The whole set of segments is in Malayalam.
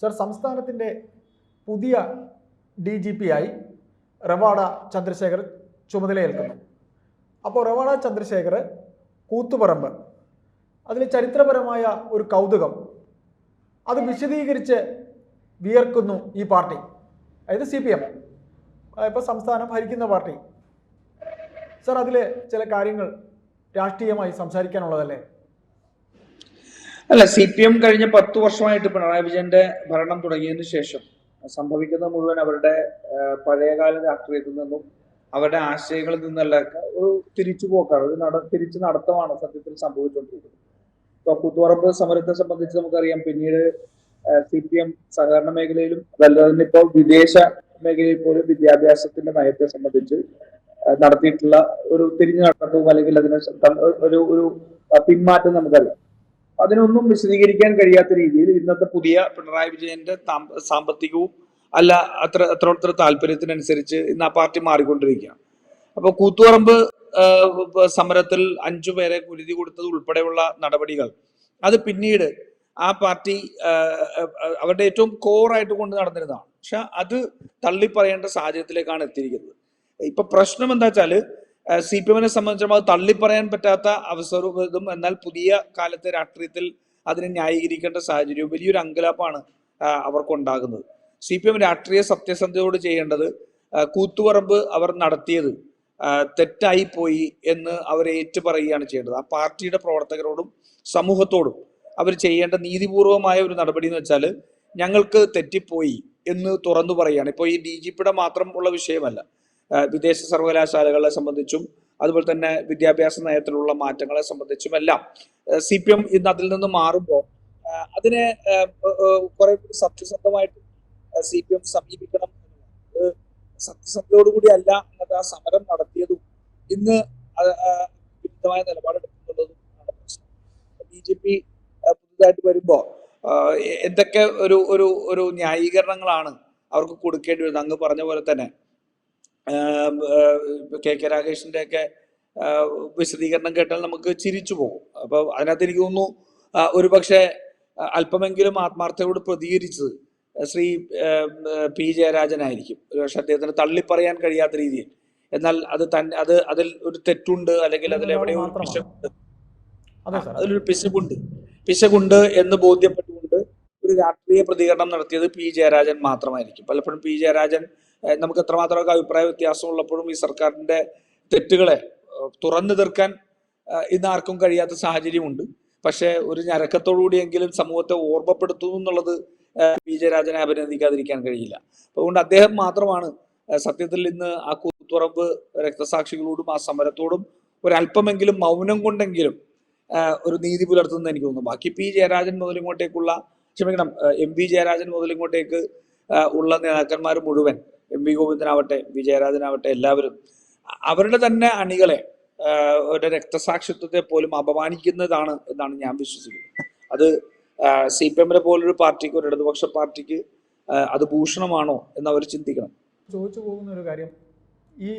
സർ, സംസ്ഥാനത്തിൻ്റെ പുതിയ DGP ആയി റവാഡ ചന്ദ്രശേഖർ ചുമതലയേൽക്കുന്നു. അപ്പോൾ റവാഡ ചന്ദ്രശേഖർ കൂത്തുപറമ്പ് അതിൽ ചരിത്രപരമായ ഒരു കൗതുകം അത് വിശദീകരിച്ച് വിയർക്കുന്നു ഈ പാർട്ടി, അതായത് CPM, ഇപ്പോൾ സംസ്ഥാനം ഭരിക്കുന്ന പാർട്ടി. സർ, അതിൽ ചില കാര്യങ്ങൾ രാഷ്ട്രീയമായി സംസാരിക്കാനുള്ളതല്ലേ? അല്ല, CPM കഴിഞ്ഞ 10 വർഷമായിട്ട് പിണറായി വിജയന്റെ ഭരണം തുടങ്ങിയതിനു ശേഷം സംഭവിക്കുന്ന മുഴുവൻ അവരുടെ പഴയകാല രാഷ്ട്രീയത്തിൽ നിന്നും അവരുടെ ആശയങ്ങളിൽ നിന്നല്ല ഒരു തിരിച്ചുപോക്കാണ്, ഒരു തിരിച്ചു നടത്തമാണ് സത്യത്തിൽ സംഭവിച്ചുകൊണ്ടിരിക്കുന്നത്. ഇപ്പൊ കൂത്തുപറമ്പ് സമരത്തെ സംബന്ധിച്ച് നമുക്കറിയാം. പിന്നീട് CPM സഹകരണ മേഖലയിലും അതല്ലാതെ തന്നെ ഇപ്പോൾ വിദേശ മേഖലയിൽ പോലും വിദ്യാഭ്യാസത്തിന്റെ നയത്തെ സംബന്ധിച്ച് നടത്തിയിട്ടുള്ള ഒരു തിരിഞ്ഞു നടത്തവും അല്ലെങ്കിൽ അതിന് ഒരു പിന്മാറ്റം നമുക്കറിയാം. അതിനൊന്നും വിശദീകരിക്കാൻ കഴിയാത്ത രീതിയിൽ ഇന്നത്തെ പുതിയ പിണറായി വിജയന്റെ സാമ്പത്തികവും അല്ല അത്ര താല്പര്യത്തിനനുസരിച്ച് ഇന്ന് ആ പാർട്ടി മാറിക്കൊണ്ടിരിക്കുകയാണ്. അപ്പൊ കൂത്തുപറമ്പ് സമരത്തിൽ 5 പേരെ കുരുതി കൊടുത്തത് ഉൾപ്പെടെയുള്ള നടപടികൾ അത് പിന്നീട് ആ പാർട്ടി അവരുടെ ഏറ്റവും കോറായിട്ട് കൊണ്ട് നടന്നിരുന്നതാണ്. പക്ഷെ അത് തള്ളിപ്പറയേണ്ട സാഹചര്യത്തിലേക്കാണ് എത്തിയിരിക്കുന്നത്. ഇപ്പൊ പ്രശ്നം എന്താ വെച്ചാല് CPM-നെ സംബന്ധിച്ചിടത്തോളം അത് തള്ളിപ്പറയാൻ പറ്റാത്ത അവസരവും എന്നാൽ പുതിയ കാലത്തെ രാഷ്ട്രീയത്തിൽ അതിനെ ന്യായീകരിക്കേണ്ട സാഹചര്യവും വലിയൊരു അങ്കലാപ്പാണ് അവർക്കുണ്ടാകുന്നത്. CPM രാഷ്ട്രീയ സത്യസന്ധതയോട് ചെയ്യേണ്ടത് കൂത്തുപറമ്പ് അവർ നടത്തിയത് തെറ്റായി പോയി എന്ന് അവർ ഏറ്റുപറയുകയാണ് ചെയ്യേണ്ടത്. ആ പാർട്ടിയുടെ പ്രവർത്തകരോടും സമൂഹത്തോടും അവർ ചെയ്യേണ്ട നീതിപൂർവമായ ഒരു നടപടി എന്ന് വെച്ചാൽ ഞങ്ങൾക്ക് തെറ്റിപ്പോയി എന്ന് തുറന്നു പറയുകയാണ്. ഇപ്പോൾ ഈ DGP-യുടെ മാത്രം ഉള്ള വിഷയമല്ല, വിദേശ സർവകലാശാലകളെ സംബന്ധിച്ചും അതുപോലെ തന്നെ വിദ്യാഭ്യാസ നയത്തിലുള്ള മാറ്റങ്ങളെ സംബന്ധിച്ചും എല്ലാം CPM ഇന്ന് അതിൽ നിന്ന് മാറുമ്പോൾ അതിനെ കുറെ കൂടി സത്യസന്ധമായിട്ട് CPM സമീപിക്കണം. സത്യസന്ധതയോടുകൂടി അല്ല എന്നത് ആ സമരം നടത്തിയതും ഇന്ന് വിരുദ്ധമായ നിലപാടെടുക്കുന്നതും ആണ് പ്രശ്നം. DGP പുതുതായിട്ട് വരുമ്പോൾ എന്തൊക്കെ ഒരു ന്യായീകരണങ്ങളാണ് അവർക്ക് കൊടുക്കേണ്ടി വരുന്നത്. അങ്ങ് പറഞ്ഞ പോലെ തന്നെ KK രാഗേഷിന്റെ ഒക്കെ വിശദീകരണം കേട്ടാൽ നമുക്ക് ചിരിച്ചു പോകും. അപ്പൊ അതിനകത്ത് എനിക്ക് തോന്നുന്നു ഒരുപക്ഷെ അല്പമെങ്കിലും ആത്മാർത്ഥതയോട് പ്രതികരിച്ചത് ശ്രീ P ജയരാജനായിരിക്കും. ഒരുപക്ഷെ അദ്ദേഹത്തിന് തള്ളിപ്പറയാൻ കഴിയാത്ത രീതിയിൽ, എന്നാൽ അതിൽ ഒരു തെറ്റുണ്ട് അല്ലെങ്കിൽ അതിലെവിടെയോ അതിലൊരു പിശകുണ്ട് എന്ന് ബോധ്യപ്പെട്ടുകൊണ്ട് ഒരു രാഷ്ട്രീയ പ്രതികരണം നടത്തിയത് P ജയരാജൻ മാത്രമായിരിക്കും. പലപ്പോഴും P ജയരാജൻ നമുക്ക് എത്രമാത്രമൊക്കെ അഭിപ്രായ വ്യത്യാസം ഉള്ളപ്പോഴും ഈ സർക്കാരിന്റെ തെറ്റുകളെ തുറന്നു തീർക്കാൻ ഇന്ന് ആർക്കും കഴിയാത്ത സാഹചര്യമുണ്ട്. പക്ഷെ ഒരു ഞരക്കത്തോടുകൂടിയെങ്കിലും സമൂഹത്തെ ഓർമ്മപ്പെടുത്തുന്നു എന്നുള്ളത് P ജയരാജനെ അഭിനന്ദിക്കാതിരിക്കാൻ കഴിയില്ല. അതുകൊണ്ട് അദ്ദേഹം മാത്രമാണ് സത്യത്തിൽ ഇന്ന് ആ കൂത്തുപറമ്പ് രക്തസാക്ഷികളോടും ആ സമരത്തോടും ഒരല്പമെങ്കിലും മൗനം കൊണ്ടെങ്കിലും ഒരു നീതി പുലർത്തുന്നത് എനിക്ക് തോന്നുന്നു. ബാക്കി P ജയരാജൻ മുതലിങ്ങോട്ടേക്കുള്ള MP ജയരാജൻ മുതലിങ്ങോട്ടേക്ക് ഉള്ള നേതാക്കന്മാർ മുഴുവൻ, MP ഗോവിന്ദനാവട്ടെ V ജയരാജനാവട്ടെ, എല്ലാവരും അവരുടെ തന്നെ അണികളെ ഒരു രക്തസാക്ഷിത്വത്തെ പോലും അപമാനിക്കുന്നതാണ് എന്നാണ് ഞാൻ വിശ്വസിക്കുന്നത്. അത് CPM-നെ പോലൊരു പാർട്ടിക്ക്, ഒരു ഇടതുപക്ഷ പാർട്ടിക്ക് അത് ഭൂഷണമാണോ എന്ന് അവർ ചിന്തിക്കണം. ചോദിച്ചു പോകുന്ന ഒരു കാര്യം, ഈ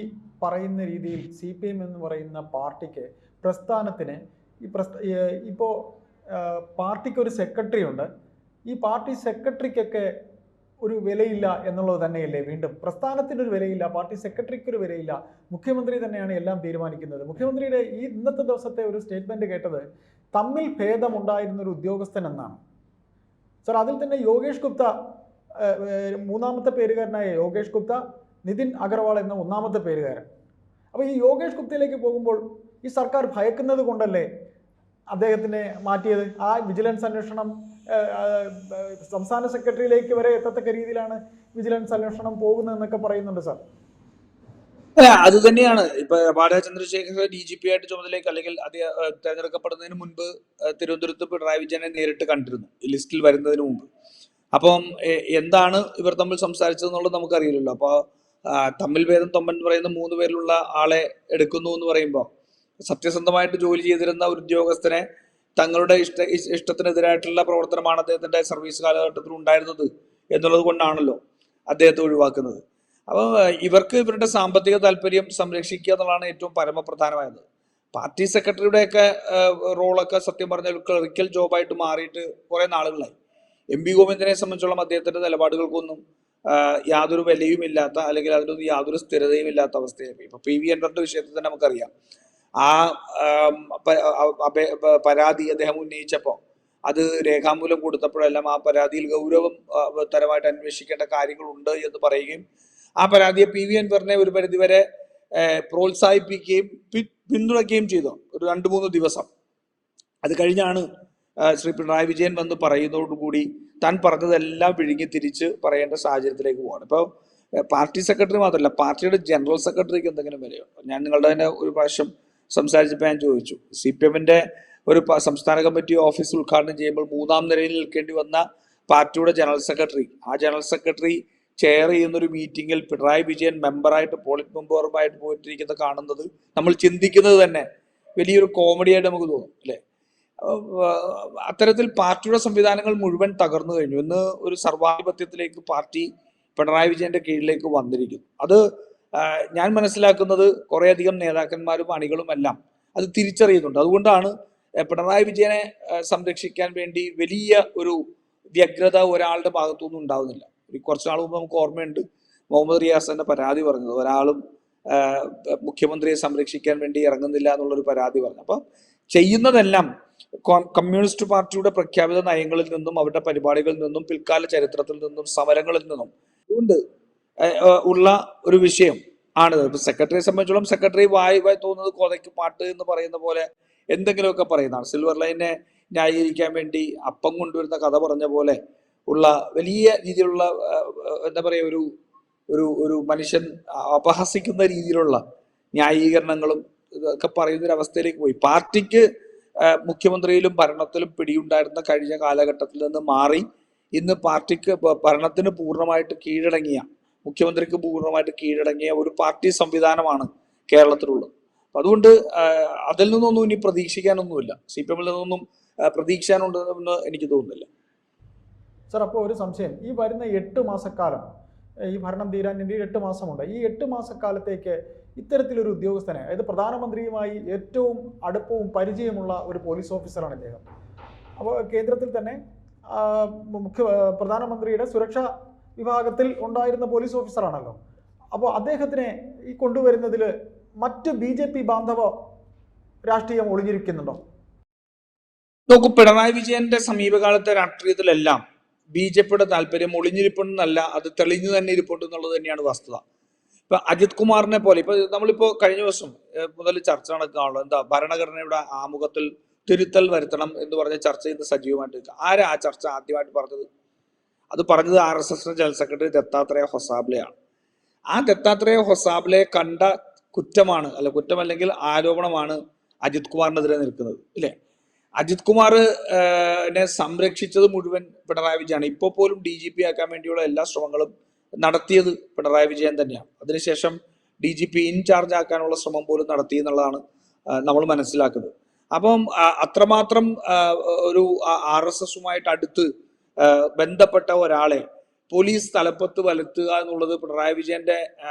പറയുന്ന രീതിയിൽ CPM എന്ന് പറയുന്ന പാർട്ടിക്ക്, പ്രസ്ഥാനത്തിന് ഇപ്പോൾ പാർട്ടിക്ക് ഒരു സെക്രട്ടറി ഉണ്ട്. ഈ പാർട്ടി സെക്രട്ടറിക്കൊക്കെ ഒരു വിലയില്ല എന്നുള്ളത് തന്നെയല്ലേ? വീണ്ടും പ്രസ്ഥാനത്തിനൊരു വിലയില്ല, പാർട്ടി സെക്രട്ടറിക്ക് ഒരു വിലയില്ല, മുഖ്യമന്ത്രി തന്നെയാണ് എല്ലാം തീരുമാനിക്കുന്നത്. മുഖ്യമന്ത്രിയുടെ ഈ ഇന്നത്തെ ദിവസത്തെ ഒരു സ്റ്റേറ്റ്മെന്റ് കേട്ടത് തമ്മിൽ ഭേദമുണ്ടായിരുന്ന ഒരു ഉദ്യോഗസ്ഥൻ എന്നാണ്. സർ, അതിൽ തന്നെ യോഗേഷ് ഗുപ്ത, മൂന്നാമത്തെ പേരുകാരനായ യോഗേഷ് ഗുപ്ത, നിതിൻ അഗർവാൾ എന്ന ഒന്നാമത്തെ പേരുകാരൻ. അപ്പോൾ ഈ യോഗേഷ് ഗുപ്തയിലേക്ക് പോകുമ്പോൾ ഈ സർക്കാർ ഭയക്കുന്നത് കൊണ്ടല്ലേ അദ്ദേഹത്തിനെ മാറ്റിയത്? ആ വിജിലൻസ് അന്വേഷണം സംസ്ഥാന സെക്രട്ടറിയിലേക്ക് വരെ എത്തത്തക്ക രീതിയിലാണ് വിജിലൻസ് അന്വേഷണം പോകുന്നതെന്നൊക്കെ പറയുന്നുണ്ട് സർ. അത് തന്നെയാണ് ഇപ്പൊ റവാഡ ചന്ദ്രശേഖർ DGP ആയിട്ട് ചുമതലയ്ക്ക് അല്ലെങ്കിൽ തെരഞ്ഞെടുക്കപ്പെടുന്നതിന് മുൻപ് തിരുവനന്തപുരത്ത് പിണറായി വിജയനെ നേരിട്ട് കണ്ടിരുന്നു, ഈ ലിസ്റ്റിൽ വരുന്നതിന് മുമ്പ്. അപ്പം എന്താണ് ഇവർ തമ്മിൽ സംസാരിച്ചതെന്നുള്ളത് നമുക്കറിയില്ലല്ലോ. അപ്പൊ തമ്മിൽ ഭേദം തൊമ്മൻ എന്ന് പറയുന്ന 3 പേരിലുള്ള ആളെ എടുക്കുന്നു എന്ന് പറയുമ്പോൾ സത്യസന്ധമായിട്ട് ജോലി ചെയ്തിരുന്ന ഒരു ഉദ്യോഗസ്ഥനെ തങ്ങളുടെ ഇഷ്ടത്തിനെതിരായിട്ടുള്ള പ്രവർത്തനമാണ് അദ്ദേഹത്തിന്റെ സർവീസ് കാലഘട്ടത്തിൽ ഉണ്ടായിരുന്നത് എന്നുള്ളത് കൊണ്ടാണല്ലോ അദ്ദേഹത്തെ ഒഴിവാക്കുന്നത്. അപ്പോൾ ഇവർക്ക് ഇവരുടെ സാമ്പത്തിക താല്പര്യം സംരക്ഷിക്കുക എന്നുള്ളതാണ് ഏറ്റവും പരമപ്രധാനമായത്. പാർട്ടി സെക്രട്ടറിയുടെയൊക്കെ റോളൊക്കെ സത്യം പറഞ്ഞാൽ ക്ലറിക്കൽ ജോബായിട്ട് മാറിയിട്ട് കുറെ നാളുകളായി. MP ഗോവിന്ദനെ സംബന്ധിച്ചോളം അദ്ദേഹത്തിന്റെ നിലപാടുകൾക്കൊന്നും യാതൊരു വിലയുമില്ലാത്ത, അല്ലെങ്കിൽ അതിനൊന്നും യാതൊരു സ്ഥിരതയും ഇല്ലാത്ത അവസ്ഥയായി. ഇപ്പൊ PV അൻവറിന്റെ വിഷയത്തിൽ തന്നെ നമുക്കറിയാം, ആ പരാതി അദ്ദേഹം ഉന്നയിച്ചപ്പോൾ അത് രേഖാമൂലം കൊടുത്തപ്പോഴെല്ലാം ആ പരാതിയിൽ തരമായിട്ട് അന്വേഷിക്കേണ്ട കാര്യങ്ങളുണ്ട് എന്ന് പറയുകയും ആ പരാതിയെ PV അൻവറിനെ ഒരു പരിധിവരെ പ്രോത്സാഹിപ്പിക്കുകയും പിന്തുണയ്ക്കുകയും ചെയ്തു ഒരു 2-3 ദിവസം. അത് കഴിഞ്ഞാണ് ശ്രീ പിണറായി വിജയൻ വന്ന് പറയുന്നതോടുകൂടി താൻ പറഞ്ഞതെല്ലാം വിഴുങ്ങി തിരിച്ച് പറയേണ്ട സാഹചര്യത്തിലേക്ക് പോവാണ്. ഇപ്പോൾ പാർട്ടി സെക്രട്ടറി മാത്രമല്ല, പാർട്ടിയുടെ ജനറൽ സെക്രട്ടറിക്ക് എന്തെങ്കിലും വിലയുണ്ടോ? ഞാൻ നിങ്ങളുടെ തന്നെ ഒരു പ്രാവശ്യം സംസാരിച്ചപ്പോൾ ഞാൻ ചോദിച്ചു, CPM-ന്റെ ഒരു സംസ്ഥാന കമ്മിറ്റി ഓഫീസ് ഉദ്ഘാടനം ചെയ്യുമ്പോൾ 3-ാം നിരയിൽ നിൽക്കേണ്ടി വന്ന പാർട്ടിയുടെ ജനറൽ സെക്രട്ടറി, ആ ജനറൽ സെക്രട്ടറി ചെയർ ചെയ്യുന്ന ഒരു മീറ്റിംഗിൽ പിണറായി വിജയൻ മെമ്പറായിട്ട്, പോളിറ്റ് മെമ്പറുമായിട്ട് പോയിട്ടിരിക്കുന്നത് കാണുന്നത് നമ്മൾ ചിന്തിക്കുന്നത് തന്നെ വലിയൊരു കോമഡിയായിട്ട് നമുക്ക് തോന്നും, അല്ലേ? അത്തരത്തിൽ പാർട്ടിയുടെ സംവിധാനങ്ങൾ മുഴുവൻ തകർന്നു കഴിഞ്ഞു. ഇന്ന് ഒരു സർവാധിപത്യത്തിലേക്ക് പാർട്ടി പിണറായി വിജയന്റെ കീഴിലേക്ക് വന്നിരിക്കുന്നു. അത് ഞാൻ മനസ്സിലാക്കുന്നത് കുറേയധികം നേതാക്കന്മാരും അണികളും എല്ലാം അത് തിരിച്ചറിയുന്നുണ്ട്. അതുകൊണ്ടാണ് പിണറായി വിജയനെ സംരക്ഷിക്കാൻ വേണ്ടി വലിയ ഒരു വ്യഗ്രത ഒരാളുടെ ഭാഗത്തുനിന്നും ഉണ്ടാവുന്നില്ല. കുറച്ചു നാൾ മുമ്പ് നമുക്ക് ഓർമ്മയുണ്ട് മുഹമ്മദ് റിയാസിന്റെ പരാതി പറഞ്ഞത്, ഒരാളും മുഖ്യമന്ത്രിയെ സംരക്ഷിക്കാൻ വേണ്ടി ഇറങ്ങുന്നില്ല എന്നുള്ളൊരു പരാതി പറഞ്ഞു. അപ്പൊ ചെയ്യുന്നതെല്ലാം കമ്മ്യൂണിസ്റ്റ് പാർട്ടിയുടെ പ്രഖ്യാപിത നയങ്ങളിൽ നിന്നും അവരുടെ പരിപാടികളിൽ നിന്നും പിൽക്കാല ചരിത്രത്തിൽ നിന്നും സമരങ്ങളിൽ നിന്നും അതുകൊണ്ട് ഉള്ള ഒരു വിഷയം ആണ്. ഇപ്പൊ സെക്രട്ടറിയെ സംബന്ധിച്ചോളം സെക്രട്ടറി വായി തോന്നുന്നത് കോതയ്ക്ക് പാട്ട് എന്ന് പറയുന്ന പോലെ എന്തെങ്കിലുമൊക്കെ പറയുന്നതാണ്. സിൽവർ ലൈനെ ന്യായീകരിക്കാൻ വേണ്ടി അപ്പം കൊണ്ടുവരുന്ന കഥ പറഞ്ഞ പോലെ ഉള്ള വലിയ രീതിയിലുള്ള എന്താ പറയുക, ഒരു ഒരു ഒരു മനുഷ്യൻ അപഹസിക്കുന്ന രീതിയിലുള്ള ന്യായീകരണങ്ങളും ഒക്കെ പറയുന്നൊരവസ്ഥയിലേക്ക് പോയി. പാർട്ടിക്ക് മുഖ്യമന്ത്രിയിലും ഭരണത്തിലും പിടിയുണ്ടായിരുന്ന കഴിഞ്ഞ കാലഘട്ടത്തിൽ നിന്ന് മാറി ഇന്ന് പാർട്ടിക്ക് ഭരണത്തിന് പൂർണ്ണമായിട്ട് കീഴടങ്ങിയ, മുഖ്യമന്ത്രിക്ക് പൂർണ്ണമായിട്ട് കീഴടങ്ങിയ ഒരു പാർട്ടി സംവിധാനമാണ് കേരളത്തിലുള്ളത്. അതുകൊണ്ട് അതിൽ നിന്നൊന്നും ഇനി പ്രതീക്ഷിക്കാനൊന്നുമില്ല, CPM-ൽ നിന്നൊന്നും പ്രതീക്ഷിക്കാനുണ്ടെന്ന് എനിക്ക് തോന്നുന്നില്ല. സർ, അപ്പോൾ ഒരു സംശയം, ഈ വരുന്ന 8 മാസക്കാലം, ഈ ഭരണം തീരാൻ ഇനി 8 മാസമുണ്ട്. ഈ 8 മാസക്കാലത്തേക്ക് ഇത്തരത്തിലൊരു ഉദ്യോഗസ്ഥനെ, അതായത് പ്രധാനമന്ത്രിയുമായി ഏറ്റവും അടുപ്പവും പരിചയമുള്ള ഒരു പോലീസ് ഓഫീസറാണ് ഇദ്ദേഹം. അപ്പോൾ കേന്ദ്രത്തിൽ തന്നെ പ്രധാനമന്ത്രിയുടെ സുരക്ഷാ വിഭാഗത്തിൽ ഉണ്ടായിരുന്ന പോലീസ് ഓഫീസറാണല്ലോ. അപ്പോൾ അദ്ദേഹത്തിനെ ഈ കൊണ്ടുവരുന്നതിൽ മറ്റ് BJP ബാന്ധവ രാഷ്ട്രീയം ഒളിഞ്ഞിരിക്കുന്നുണ്ടോ? നോക്കൂ, പിണറായി വിജയന്റെ സമീപകാലത്തെ രാഷ്ട്രീയത്തിലെല്ലാം BJP-യുടെ താല്പര്യം ഒളിഞ്ഞിരിപ്പുണ്ടെന്നല്ല, അത് തെളിഞ്ഞു തന്നെ ഇരിപ്പുണ്ട് എന്നുള്ളത് തന്നെയാണ് വസ്തുത. ഇപ്പൊ അജിത് കുമാറിനെ പോലെ ഇപ്പൊ നമ്മളിപ്പോ കഴിഞ്ഞ വർഷം മുതൽ ചർച്ച നടക്കുകയാണല്ലോ, എന്താ ഭരണഘടനയുടെ ആമുഖത്തിൽ തിരുത്തൽ വരുത്തണം എന്ന് പറഞ്ഞ ചർച്ച ഇന്ന് സജീവമായിട്ട്. ആരാ ആ ചർച്ച ആദ്യമായിട്ട് പറഞ്ഞത്? അത് പറഞ്ഞത് RSS ജനറൽ സെക്രട്ടറി ദത്താത്രേയ ഹൊസാബ്ലെയാണ്. ആ ദത്താത്രേയ ഹൊസാബ്ലെ കണ്ട കുറ്റമാണ്, കുറ്റമല്ലെങ്കിൽ ആരോപണമാണ് അജിത് കുമാറിനെതിരെ നിൽക്കുന്നത്, ഇല്ലേ? അജിത് കുമാറിനെ സംരക്ഷിച്ചത് മുഴുവൻ പിണറായി വിജയനാണ്. ഇപ്പോൾ പോലും DGP ആക്കാൻ വേണ്ടിയുള്ള എല്ലാ ശ്രമങ്ങളും നടത്തിയത് പിണറായി വിജയൻ തന്നെയാണ്. അതിനുശേഷം DGP ഇൻചാർജ് ആക്കാനുള്ള ശ്രമം പോലും നടത്തി എന്നുള്ളതാണ് നമ്മൾ മനസ്സിലാക്കുന്നത്. അപ്പം അത്രമാത്രം ഒരു RSS-ഉമായിട്ട് അടുത്ത് ബന്ധപ്പെട്ട ഒരാളെ പോലീസ് തലപ്പത്ത് വരുത്തുക എന്നുള്ളത് പിണറായി വിജയന്റെ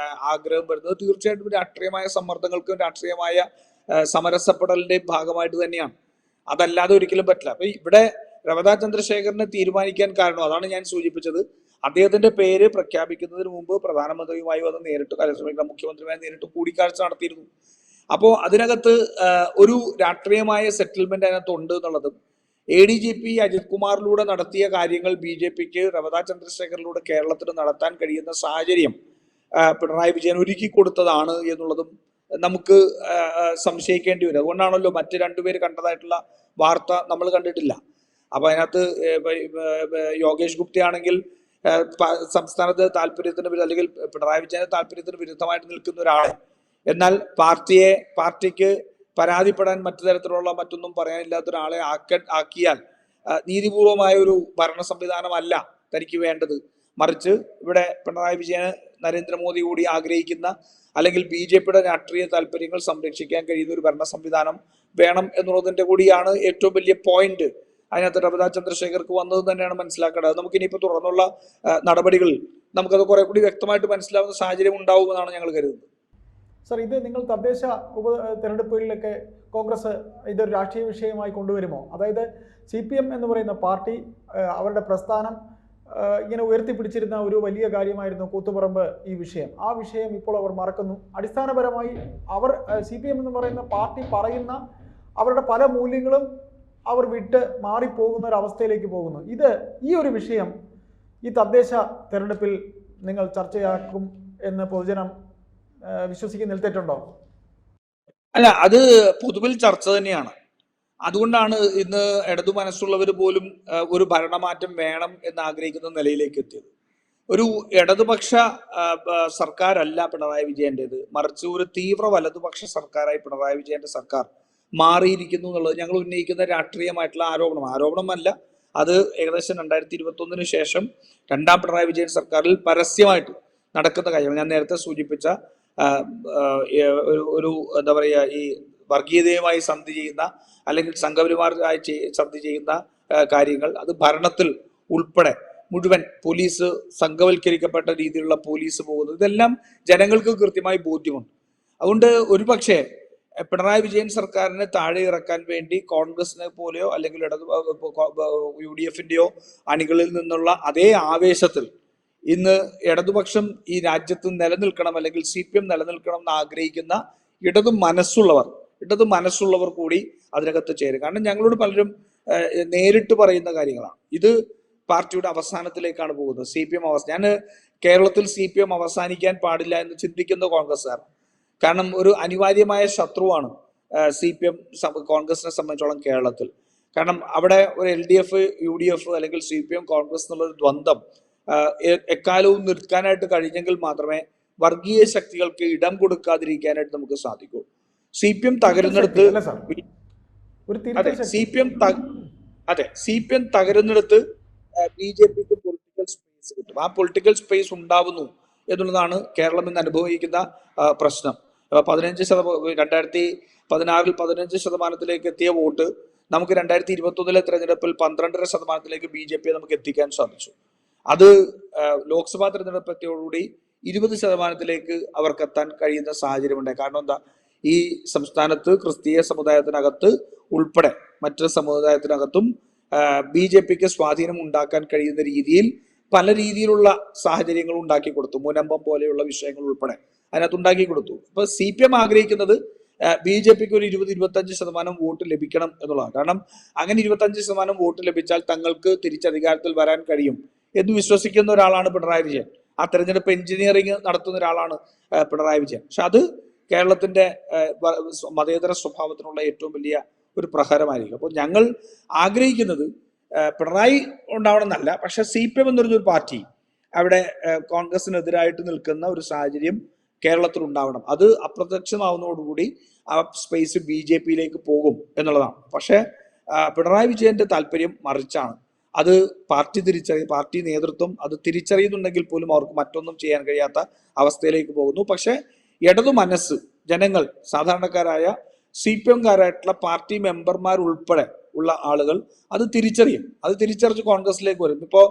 ആഗ്രഹം വരുന്നത് തീർച്ചയായിട്ടും രാഷ്ട്രീയമായ സമ്മർദ്ദങ്ങൾക്കും രാഷ്ട്രീയമായ സമരസപ്പെടലിന്റെയും ഭാഗമായിട്ട് തന്നെയാണ്. അതല്ലാതെ ഒരിക്കലും പറ്റില്ല. അപ്പൊ ഇവിടെ രവതാ ചന്ദ്രശേഖരനെ തീരുമാനിക്കാൻ കാരണം അതാണ് ഞാൻ സൂചിപ്പിച്ചത്. അദ്ദേഹത്തിന്റെ പേര് പ്രഖ്യാപിക്കുന്നതിന് മുമ്പ് പ്രധാനമന്ത്രിയുമായി വന്ന് നേരിട്ട് മുഖ്യമന്ത്രിയുമായി നേരിട്ട് കൂടിക്കാഴ്ച നടത്തിയിരുന്നു. അപ്പോൾ അതിനകത്ത് ഒരു രാഷ്ട്രീയമായ സെറ്റിൽമെന്റ് അതിനകത്ത് ഉണ്ട് എന്നുള്ളതും ADGP അജിത് കുമാറിലൂടെ നടത്തിയ കാര്യങ്ങൾ BJP-ക്ക് രവതാ ചന്ദ്രശേഖറിലൂടെ കേരളത്തിൽ നടത്താൻ കഴിയുന്ന സാഹചര്യം പിണറായി വിജയൻ ഒരുക്കി കൊടുത്തതാണ് എന്നുള്ളതും നമുക്ക് സംശയിക്കേണ്ടി വരും. അതുകൊണ്ടാണല്ലോ മറ്റ് 2 പേര് കണ്ടതായിട്ടുള്ള വാർത്ത നമ്മൾ കണ്ടിട്ടില്ല. അപ്പൊ അതിനകത്ത് യോഗേഷ് ഗുപ്ത ആണെങ്കിൽ സംസ്ഥാനത്തെ താല്പര്യത്തിന് അല്ലെങ്കിൽ പിണറായി വിജയന്റെ താല്പര്യത്തിന് വിരുദ്ധമായിട്ട് നിൽക്കുന്ന ഒരാളെ, എന്നാൽ പാർട്ടിക്ക് പരാതിപ്പെടാൻ മറ്റു തരത്തിലുള്ള മറ്റൊന്നും പറയാനില്ലാത്ത ഒരാളെ ആക്കിയാൽ നീതിപൂർവമായ ഒരു ഭരണ സംവിധാനമല്ല തനിക്ക് വേണ്ടത്. മറിച്ച് ഇവിടെ പിണറായി വിജയന് നരേന്ദ്രമോദി കൂടി ആഗ്രഹിക്കുന്ന അല്ലെങ്കിൽ BJP-യുടെ രാഷ്ട്രീയ താല്പര്യങ്ങൾ സംരക്ഷിക്കാൻ കഴിയുന്ന ഒരു ഭരണ സംവിധാനം വേണം എന്നുള്ളതിന്റെ കൂടിയാണ് ഏറ്റവും വലിയ പോയിന്റ് അതിനകത്ത് രവതാ ചന്ദ്രശേഖർക്ക് വന്നത് തന്നെയാണ് മനസ്സിലാക്കേണ്ടത്. നമുക്ക് ഇനിയിപ്പോൾ തുടർന്നുള്ള നടപടികളിൽ നമുക്കത് കുറെ കൂടി വ്യക്തമായിട്ട് മനസ്സിലാവുന്ന സാഹചര്യം ഉണ്ടാവുമെന്നാണ് ഞങ്ങൾ കരുതുന്നത്. സർ, ഇത് നിങ്ങൾ തദ്ദേശ തെരഞ്ഞെടുപ്പുകളിലൊക്കെ കോൺഗ്രസ് ഇതൊരു രാഷ്ട്രീയ വിഷയമായി കൊണ്ടുവരുമോ? അതായത് CPM എന്ന് പറയുന്ന പാർട്ടി അവരുടെ പ്രസ്ഥാനം ഇങ്ങനെ ഉയർത്തിപ്പിടിച്ചിരുന്ന ഒരു വലിയ കാര്യമായിരുന്നു കൂത്തുപറമ്പ് ഈ വിഷയം. ആ വിഷയം ഇപ്പോൾ അവർ മറക്കുന്നു. അടിസ്ഥാനപരമായി അവർ CPM എന്ന് പറയുന്ന പാർട്ടി പറയുന്ന അവരുടെ പല മൂല്യങ്ങളും അവർ വിട്ട് മാറിപ്പോകുന്ന ഒരു അവസ്ഥയിലേക്ക് പോകുന്നു. ഈ ഒരു വിഷയം ഈ തദ്ദേശ തെരഞ്ഞെടുപ്പിൽ നിങ്ങൾ ചർച്ചയാക്കും എന്ന് പൊതുജനം വിശ്വസിക്കുന്നതിൽ തെറ്റുണ്ടോ? അല്ല, അത് പൊതുവിൽ ചർച്ച തന്നെയാണ്. അതുകൊണ്ടാണ് ഇന്ന് ഇടതു മനസ്സുള്ളവർ പോലും ഒരു ഭരണമാറ്റം വേണം എന്ന് ആഗ്രഹിക്കുന്ന നിലയിലേക്ക് എത്തിയത്. ഒരു ഇടതുപക്ഷ സർക്കാരല്ല പിണറായി വിജയന്റേത്, മറിച്ച് ഒരു തീവ്ര വലതുപക്ഷ സർക്കാരായി പിണറായി വിജയന്റെ സർക്കാർ മാറിയിരിക്കുന്നു എന്നുള്ളത് ഞങ്ങൾ ഉന്നയിക്കുന്ന രാഷ്ട്രീയമായിട്ടുള്ള ആരോപണമല്ല. അത് ഏകദേശം 2021 ശേഷം രണ്ടാം പിണറായി വിജയൻ സർക്കാരിൽ പരസ്യമായിട്ട് നടക്കുന്ന കാര്യമാണ്. ഞാൻ നേരത്തെ സൂചിപ്പിച്ച ഒരു എന്താ പറയുക, ഈ വർഗീയതയുമായി സന്ധി ചെയ്യുന്ന അല്ലെങ്കിൽ സംഘപരിവാരമായി സന്ധി ചെയ്യുന്ന കാര്യങ്ങൾ, അത് ഭരണത്തിൽ ഉൾപ്പെടെ മുഴുവൻ പോലീസ് സംഘവൽക്കരിക്കപ്പെട്ട രീതിയിലുള്ള പോലീസ് പോകുന്നത്, ഇതെല്ലാം ജനങ്ങൾക്ക് കൃത്യമായി ബോധ്യമുണ്ട്. അതുകൊണ്ട് ഒരുപക്ഷെ പിണറായി വിജയൻ സർക്കാരിനെ താഴെ ഇറക്കാൻ വേണ്ടി കോൺഗ്രസിനെ പോലെയോ അല്ലെങ്കിൽ UDFന്റെയോ അണികളിൽ നിന്നുള്ള അതേ ആവേശത്തിൽ ഇന്ന് ഇടതുപക്ഷം ഈ രാജ്യത്ത് നിലനിൽക്കണം അല്ലെങ്കിൽ CPM നിലനിൽക്കണം എന്ന് ആഗ്രഹിക്കുന്ന ഇടതു മനസ്സുള്ളവർ കൂടി അതിനകത്ത് ചേരും. കാരണം ഞങ്ങളോട് പലരും നേരിട്ട് പറയുന്ന കാര്യങ്ങളാണ്. ഇത് പാർട്ടിയുടെ അവസാനത്തിലേക്കാണ് പോകുന്നത്. ഞാൻ കേരളത്തിൽ CPM അവസാനിക്കാൻ പാടില്ല എന്ന് ചിന്തിക്കുന്ന കോൺഗ്രസ്സുകാർ. കാരണം ഒരു അനിവാര്യമായ ശത്രുവാണ് CPM കോൺഗ്രസിനെ സംബന്ധിച്ചോളം കേരളത്തിൽ. കാരണം അവിടെ ഒരു LDF UDF അല്ലെങ്കിൽ CPM കോൺഗ്രസ് എന്നുള്ളൊരു ദ്വന്ദ്ം എക്കാലവും നിൽക്കാനായിട്ട് കഴിഞ്ഞെങ്കിൽ മാത്രമേ വർഗീയ ശക്തികൾക്ക് ഇടം കൊടുക്കാതിരിക്കാനായിട്ട് നമുക്ക് സാധിക്കൂ. CPM തകരുന്നിടത്ത് CPM തകരുന്നിടത്ത് BJPക്ക് പൊളിറ്റിക്കൽ സ്പേസ് കിട്ടും. ആ പൊളിറ്റിക്കൽ സ്പേസ് ഉണ്ടാവുന്നു എന്നുള്ളതാണ് കേരളം ഇന്ന് അനുഭവിക്കുന്ന പ്രശ്നം. 2016 15% എത്തിയ വോട്ട് നമുക്ക് 2021 തെരഞ്ഞെടുപ്പിൽ 12.5% BJP നമുക്ക് എത്തിക്കാൻ സാധിച്ചു. അത് ലോക്സഭാ തെരഞ്ഞെടുപ്പ് എത്തിയോടുകൂടി 20% അവർക്ക് എത്താൻ കഴിയുന്ന സാഹചര്യമുണ്ടായി. കാരണം എന്താ, ഈ സംസ്ഥാനത്ത് ക്രിസ്തീയ സമുദായത്തിനകത്ത് ഉൾപ്പെടെ മറ്റു സമുദായത്തിനകത്തും BJPക്ക് സ്വാധീനം ഉണ്ടാക്കാൻ കഴിയുന്ന രീതിയിൽ പല രീതിയിലുള്ള സാഹചര്യങ്ങൾ ഉണ്ടാക്കി കൊടുത്തു. മുനമ്പം പോലെയുള്ള വിഷയങ്ങൾ ഉൾപ്പെടെ അതിനകത്ത് ഉണ്ടാക്കി കൊടുത്തു. ഇപ്പൊ CPM ആഗ്രഹിക്കുന്നത് BJPക്ക് ഒരു 20-25% വോട്ട് ലഭിക്കണം എന്നുള്ളതാണ്. കാരണം അങ്ങനെ 25% വോട്ട് ലഭിച്ചാൽ തങ്ങൾക്ക് തിരിച്ചധികാരത്തിൽ വരാൻ കഴിയും എന്ന് വിശ്വസിക്കുന്ന ഒരാളാണ് പിണറായി വിജയൻ. ആ തെരഞ്ഞെടുപ്പ് എഞ്ചിനീയറിംഗ് നടത്തുന്ന ഒരാളാണ് പിണറായി വിജയൻ. പക്ഷെ അത് കേരളത്തിന്റെ മതേതര സ്വഭാവത്തിനുള്ള ഏറ്റവും വലിയ ഒരു പ്രഹരമായിരിക്കും. അപ്പോൾ ഞങ്ങൾ ആഗ്രഹിക്കുന്നത് പിണറായി ഉണ്ടാവണം എന്നല്ല, പക്ഷെ CPM എന്ന് പറഞ്ഞൊരു പാർട്ടി അവിടെ കോൺഗ്രസിനെതിരായിട്ട് നിൽക്കുന്ന ഒരു സാഹചര്യം കേരളത്തിൽ ഉണ്ടാവണം. അത് അപ്രത്യക്ഷമാവുന്നതോടുകൂടി ആ സ്പേസ് BJPയിലേക്ക് പോകും എന്നുള്ളതാണ്. പക്ഷെ പിണറായി വിജയന്റെ താല്പര്യം മറിച്ചാണ്. അത് പാർട്ടി നേതൃത്വം അത് തിരിച്ചറിയുന്നുണ്ടെങ്കിൽ പോലും അവർക്ക് മറ്റൊന്നും ചെയ്യാൻ കഴിയാത്ത അവസ്ഥയിലേക്ക് പോകുന്നു. പക്ഷെ ഇടതു മനസ്സ് ജനങ്ങൾ, സാധാരണക്കാരായ CPMകാരായിട്ടുള്ള പാർട്ടി മെമ്പർമാർ ഉൾപ്പെടെ ഉള്ള ആളുകൾ അത് തിരിച്ചറിഞ്ഞ് കോൺഗ്രസിലേക്ക് വരും. ഇപ്പോ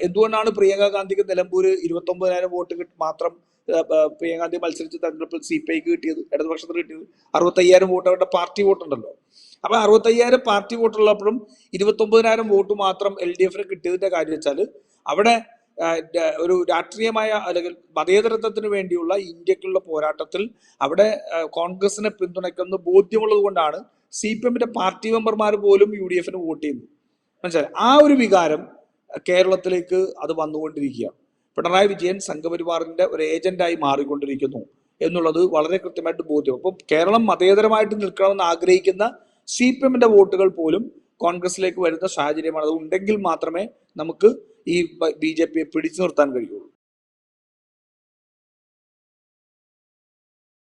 എന്തുകൊണ്ടാണ് പ്രിയങ്ക ഗാന്ധിക്ക് നിലമ്പൂര് 29,000 വോട്ട് മാത്രം പ്രിയങ്ക ഗാന്ധി മത്സരിച്ച തെരഞ്ഞെടുപ്പിൽ CPIക്ക് കിട്ടിയത്, ഇടതുപക്ഷത്തിന് കിട്ടിയത് 65,000 വോട്ട് അവരുടെ പാർട്ടി വോട്ടുണ്ടല്ലോ. അപ്പൊ 65,000 പാർട്ടി വോട്ടുള്ളപ്പോഴും 29,000 വോട്ട് മാത്രം LDFന് കിട്ടിയതിന്റെ കാര്യം വെച്ചാൽ അവിടെ ഒരു രാഷ്ട്രീയമായ അല്ലെങ്കിൽ മതേതരത്വത്തിന് വേണ്ടിയുള്ള ഇന്ത്യക്കുള്ള പോരാട്ടത്തിൽ അവിടെ കോൺഗ്രസിനെ പിന്തുണയ്ക്കുന്ന ബോധ്യമുള്ളത് കൊണ്ടാണ് CPMന്റെ പാർട്ടി മെമ്പർമാർ പോലും UDFന് വോട്ട് ചെയ്യുന്നത്. മനസ്സിലായി? ആ ഒരു വികാരം കേരളത്തിലേക്ക് അത് വന്നുകൊണ്ടിരിക്കുകയാണ്. പിണറായി വിജയൻ സംഘപരിവാറിന്റെ ഒരു ഏജന്റായി മാറിക്കൊണ്ടിരിക്കുന്നു എന്നുള്ളത് വളരെ കൃത്യമായിട്ട് ബോധ്യം. അപ്പം കേരളം മതേതരമായിട്ട് നിൽക്കണമെന്ന് ആഗ്രഹിക്കുന്ന CPMന്റെ വോട്ടുകൾ പോലും കോൺഗ്രസിലേക്ക് വരുന്ന സാഹചര്യമാണ്. അത് ഉണ്ടെങ്കിൽ മാത്രമേ നമുക്ക് ഈ BJPയെ പിടിച്ചു നിർത്താൻ കഴിയുള്ളൂ.